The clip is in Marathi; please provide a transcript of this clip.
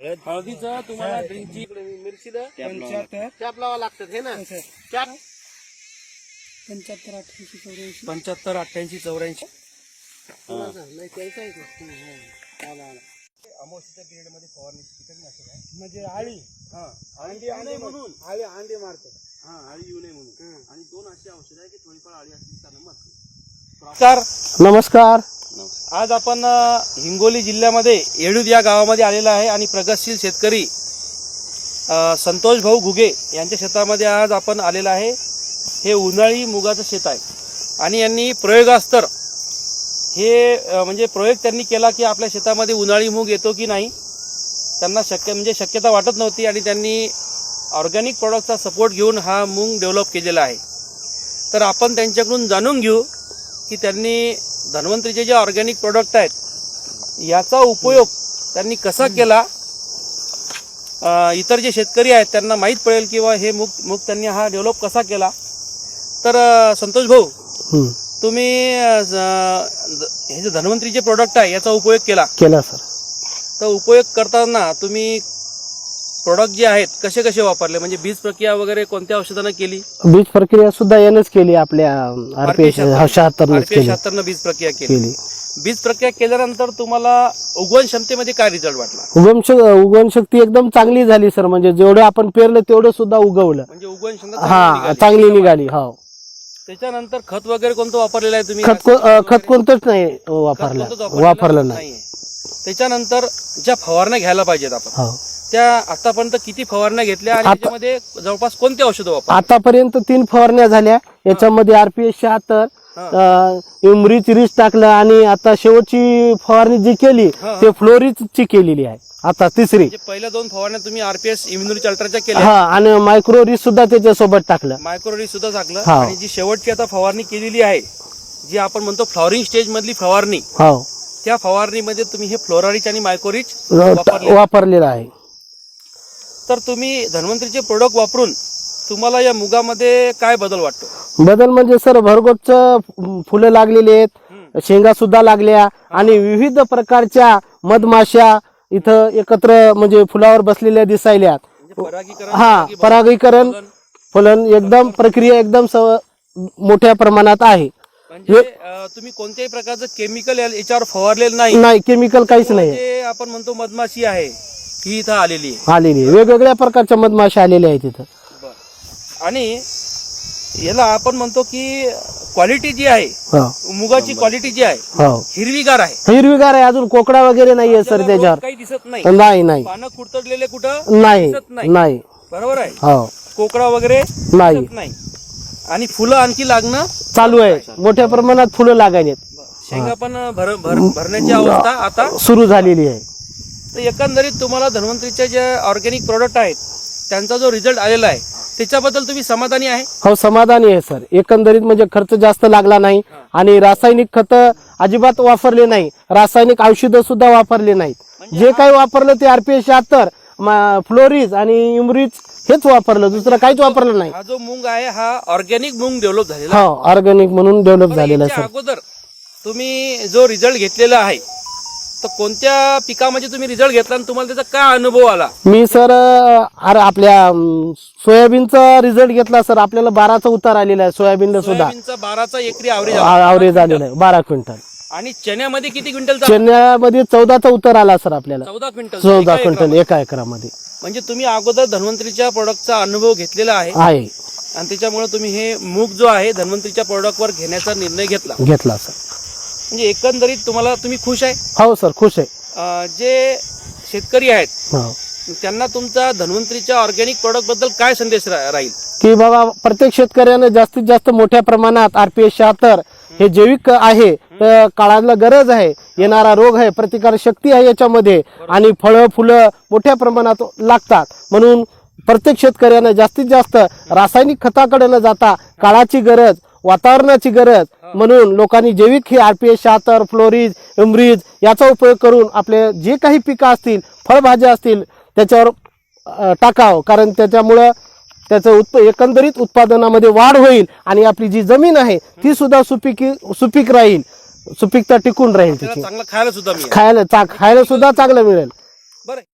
हळदीचं तुम्हाला ड्रिंकची मिरचीला कॅप लावा लागतात हे ना कॅप 75 88 84 75 88 84 नाही त्याचा आहे अमावस्येच्या पिरियड मध्ये फवारणीची कीटकनाशक आहे म्हणजे आळी अंडी म्हणून अंडी मारते आळी येऊ नये म्हणून आणि दोन अशी औषध आहे की थोडीफार आळी असली त्यानं मरते. नमस्कार. आज आपण हिंगोली जिल्ह्यामध्ये येडूद या गावामध्ये आलेला आहे आणि प्रगतशील शेतकरी संतोष भाऊ घुगे यांच्या शेतामध्ये आज आपण आलेला आहे. हे उन्हाळी मुगाचं शेत आहे आणि यांनी प्रयोगास्तर हे म्हणजे प्रयोग त्यांनी केला की आपल्या शेतामध्ये उन्हाळी मूग येतो की नाही. त्यांना शक्यता वाटत नव्हती आणि त्यांनी ऑर्गॅनिक प्रॉडक्टचा सपोर्ट घेऊन हा मूग डेव्हलप केलेला आहे. तर आपण त्यांच्याकडून जाणून घेऊ की त्यांनी धन्वंतरीचे जे ऑर्गॅनिक प्रोडक्ट आहेत याचा उपयोग त्यांनी कसा केला. इतर जे शेतकरी आहेत त्यांना माहीत पडेल किंवा हे मूग त्यांनी हा डेव्हलप कसा केला. तर संतोष भाऊ, तुम्ही हे जे धन्वंतरीचे प्रोडक्ट आहे याचा उपयोग केला सर. तर उपयोग करताना तुम्ही प्रोडक्ट जे आहेत कसे कसे वापरले, म्हणजे बीज प्रक्रिया वगैरे कोणत्या औषधानं केली. बीज प्रक्रिया सुद्धा यानंच केली आपल्या RPS 76 बीज प्रक्रिया केली. बीज प्रक्रिया केल्यानंतर तुम्हाला उगवण क्षमतेमध्ये काय रिझल्ट वाटला. उगवण शक्ती एकदम चांगली झाली सर. म्हणजे जेवढं आपण पेरलं तेवढं सुद्धा उगवलं. म्हणजे उगवण क्षमता चांगली निघाली. हो. त्याच्यानंतर खत वगैरे कोणतं वापरलेलं आहे तुम्ही. खत कोणतंच नाही वापरलं नाही. त्याच्यानंतर ज्या फवारण्या घ्यायला पाहिजेत आपण त्या आतापर्यंत किती फवारण्या घेतल्या आणि त्याच्यामध्ये जवळपास कोणती औषधं वापरली. आतापर्यंत 3 फवारण्या झाल्या. याच्यामध्ये RPS 76 इमरीच रिच टाकलं आणि आता शेवटची फवारणी जी केली ते फ्लोरिच ची केलेली आहे. आता तिसरी. पहिल्या 2 फवारण्या तुम्ही RPS इम्युनिटी अल्ट्राच्या केल्या आणि मायक्रो रिच सुद्धा त्याच्यासोबत टाकलं. मायक्रो रिच सुद्धा टाकलं आणि जी शेवटची आता फवारणी केलेली आहे जी आपण म्हणतो फ्लॉवरिंग स्टेज मधली फवारणी, त्या फवारणीमध्ये तुम्ही हे फ्लोरारिच आणि मायक्रोरिच वापरलेलं आहे. तर तुम्ही धन्वंतरीचे प्रोडक्ट वापरून तुम्हाला या मुगामध्ये काय बदल वाटतो. बदल म्हणजे सर भरगोच फुलं लागलेली आहेत, शेंगा सुद्धा लागल्या आणि विविध प्रकारच्या मधमाशा इथं एकत्र म्हणजे फुलावर बसलेल्या दिसायल्यात. परागीकरण फलन एकदम प्रक्रिया एकदम मोठ्या प्रमाणात आहे. म्हणजे तुम्ही कोणत्याही प्रकारचं केमिकल याच्यावर फवारलेलं नाही. केमिकल काहीच नाही. आपण म्हणतो मधमाशी आहे ही इथं आलेली वेगवेगळ्या प्रकारच्या मधमाशा आलेल्या आहेत इथं. आणि याला आपण म्हणतो की क्वालिटी जी आहे मुगाची क्वालिटी जी आहे हिरवीगार आहे. अजून कोकडा वगैरे नाहीये सर त्याच्यावर. काही दिसत नाही. पानं कुरतडलेले कुठं नाही. बरोबर आहे. कोकडा वगैरे नाही आणि फुलं आणखी लागणं चालू आहे. मोठ्या प्रमाणात फुलं लागायला. शेंगा पण भरण्याची अवस्था आता सुरू झालेली आहे. तर एकंदरीत तुम्हाला धन्वंतरीचे जे ऑर्गॅनिक प्रोडक्ट आहेत त्यांचा जो रिझल्ट आलेला आहे त्याच्याबद्दल तुम्ही समाधानी आहे. हो, समाधानी आहे सर. एकंदरीत म्हणजे खर्च जास्त लागला नाही आणि रासायनिक खत अजिबात वापरले नाही. रासायनिक औषधं सुद्धा वापरले नाहीत. जे काही वापरलं ते RPS 76 फ्लोरिज आणि इमरीच हेच वापरलं, दुसरं काहीच वापरलं नाही. हा जो मूग आहे हा ऑर्गॅनिक मूग डेव्हलप झालेला. ऑर्गॅनिक म्हणून डेव्हलप झालेला सर. अगोदर तुम्ही जो रिझल्ट घेतलेला आहे तर कोणत्या पिकामध्ये तुम्ही रिझल्ट घेतला आणि तुम्हाला त्याचा काय अनुभव आला. मी सर आपल्या सोयाबीनचा रिझल्ट घेतला सर. आपल्याला 12चा उतार आलेला आहे. सोयाबीनला सुद्धा 12चा एकरी आवरेज आलेला आहे. 12 क्विंटल. आणि चण्यामध्ये किती क्विंटल. चण्यामध्ये 14चा उतार आला सर आपल्याला. 14 क्विंटल एका एकरामध्ये. म्हणजे तुम्ही अगोदर धन्वंतरीच्या प्रोडक्टचा अनुभव घेतलेला आहे आणि त्याच्यामुळे तुम्ही हे मूग जो आहे धन्वंतरीच्या प्रोडक्टवर घेण्याचा निर्णय घेतला सर. म्हणजे एकंदरीत तुम्ही खुश आहे. हो सर, खुश आहे. जे शेतकरी आहेत त्यांना तुमचा धन्वंतरीच्या ऑर्गॅनिक प्रोडक्ट बद्दल काय संदेश राहील. की बाबा प्रत्येक शेतकऱ्याने जास्तीत जास्त मोठ्या प्रमाणात RPS 76 हे जैविक आहे. तर काळाला गरज आहे. येणारा रोग आहे, प्रतिकार शक्ती आहे याच्यामध्ये आणि फळं फुलं मोठ्या प्रमाणात लागतात. म्हणून प्रत्येक शेतकऱ्याने जास्तीत जास्त रासायनिक खताकडे न जाता काळाची गरज, वातावरणाची गरज म्हणून लोकांनी जैविक हे RPS 76 फ्लोरिज इमरीज याचा उपयोग करून आपले जे काही पिकं असतील, फळभाज्या असतील त्याच्यावर टाकावं. कारण त्याच्यामुळं त्याचं एकंदरीत उत्पादनामध्ये वाढ होईल आणि आपली जी जमीन आहे ती सुद्धा सुपीक राहील. सुपीकता टिकून राहील. चांगलं खायला सुद्धा खायला सुद्धा चांगलं मिळेल.